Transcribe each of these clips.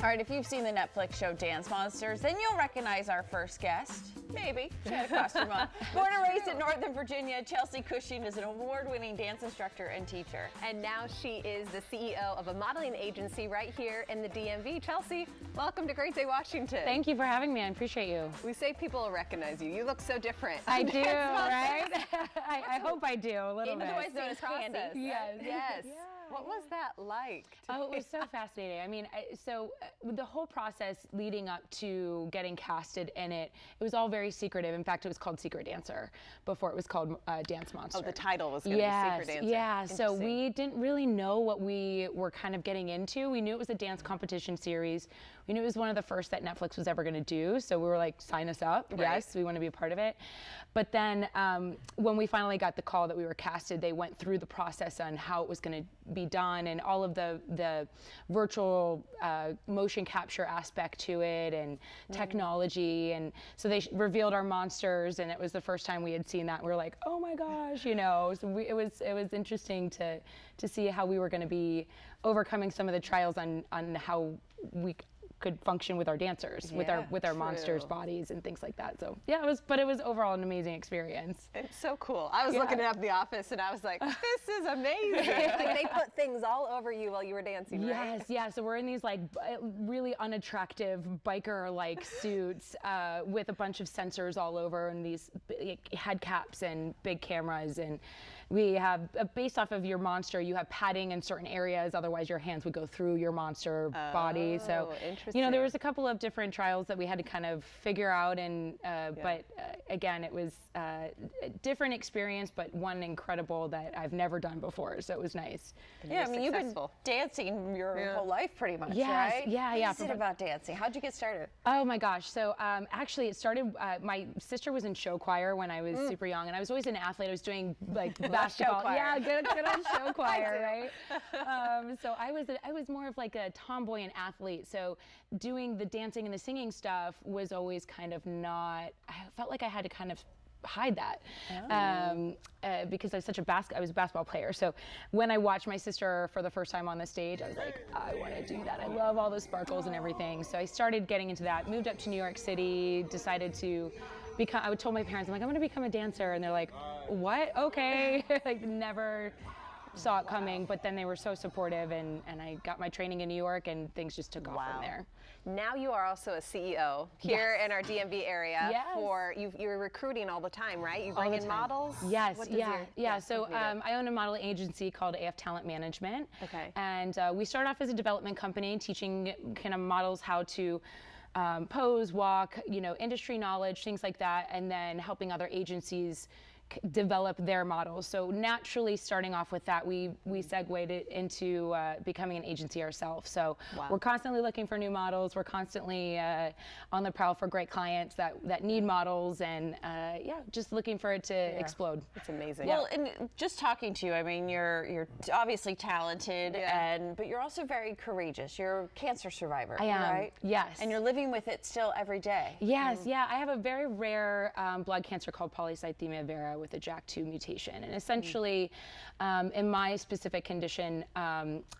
All right, if you've seen the Netflix show Dance Monsters, then you'll recognize our first guest. Maybe. She had a costume on. Born and raised in Northern Virginia, Chelsea Cushing is an award-winning dance instructor and teacher. And now she is the CEO of a modeling agency right here in the DMV. Chelsea, welcome to Great Day, Washington. Thank you for having me. I appreciate you. We say people will recognize you. You look so different. I do, right? I hope I do a little bit. Otherwise known as Candy. Yes. Yes. Yeah. What was that like? Oh, it was so fascinating. I mean, the whole process leading up to getting casted in it, it was all very secretive. In fact, it was called Secret Dancer before it was called Dance Monster. Oh, the title was going to be Secret Dancer. Yeah, so we didn't really know what we were kind of getting into. We knew it was a dance competition series. We knew it was one of the first that Netflix was ever going to do. So we were like, sign us up. Right. Yes, we want to be a part of it. But then when we finally got the call that we were casted, they went through the process on how it was going to be done and all of the virtual motion capture aspect to it and technology. And so they revealed our monsters, and it was the first time we had seen that. We were like, oh my gosh, you know. So it was interesting to see how we were going to be overcoming some of the trials on how we could function with our dancers, with our monsters' bodies and things like that. So yeah, it was overall an amazing experience. It's so cool. I was looking up the office and I was like, this is amazing. Like they put things all over you while you were dancing, right? Yes, yeah. So we're in these like really unattractive biker-like suits with a bunch of sensors all over and these head caps and big cameras, and we have, based off of your monster, you have padding in certain areas, otherwise your hands would go through your monster body. So, you know, there was a couple of different trials that we had to kind of figure out, and but again, it was a different experience, but one incredible that I've never done before, so it was nice. Yeah, I mean, you've been dancing your whole life pretty much, right? Yeah, What is it about dancing? How'd you get started? Oh my gosh, so actually it started, my sister was in show choir when I was super young, and I was always an athlete. I was doing like basketball. Show choir. Yeah, good old show choir, right? So I was more of like a tomboy and athlete. So doing the dancing and the singing stuff was always kind of not. I felt like I had to kind of hide that because I was I was a basketball player. So when I watched my sister for the first time on the stage, I was like, I want to do that. I love all the sparkles and everything. So I started getting into that. Moved up to New York City. Decided to become. I told my parents, I'm like, I'm going to become a dancer, and they're like, what? Okay. Like never saw it coming, but then they were so supportive, and I got my training in New York, and things just took off from there. Now you are also a CEO here in our DMV area. For you're recruiting all the time, right? You bring in models. Yes, So I own a modeling agency called AF Talent Management. Okay. And we start off as a development company, teaching kind of models how to pose, walk, you know, industry knowledge, things like that, and then helping other agencies develop their models. So naturally, starting off with that, we segued it into becoming an agency ourselves. So we're constantly looking for new models. We're constantly on the prowl for great clients that need models, and just looking for it to explode. It's amazing. Well, and just talking to you, I mean, you're obviously talented, but you're also very courageous. You're a cancer survivor. I am. Right? Yes. And you're living with it still every day. Yes. Yeah. I have a very rare blood cancer called polycythemia vera with a JAK2 mutation, and essentially in my specific condition,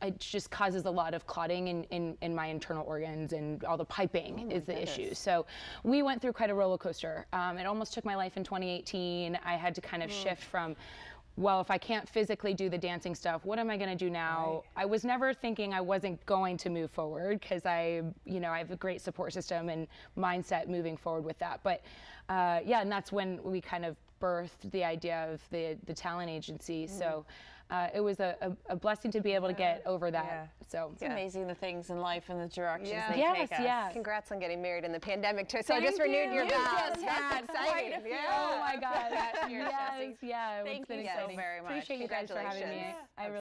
it just causes a lot of clotting in my internal organs, and all the piping is the issue. So we went through quite a roller coaster. It almost took my life in 2018. I had to kind of shift from, well, if I can't physically do the dancing stuff, what am I going to do now? I was never thinking I wasn't going to move forward, because I have a great support system and mindset moving forward with that. But and that's when we kind of birthed the idea of the talent agency. So it was a blessing to be able to get over that. So it's amazing the things in life and the directions they take us. Yes. Congrats on getting married in the pandemic too. So I just renewed your vows. That's exciting. Oh my God. Yes. Yeah. Thank you so very much. Appreciate you guys for having me.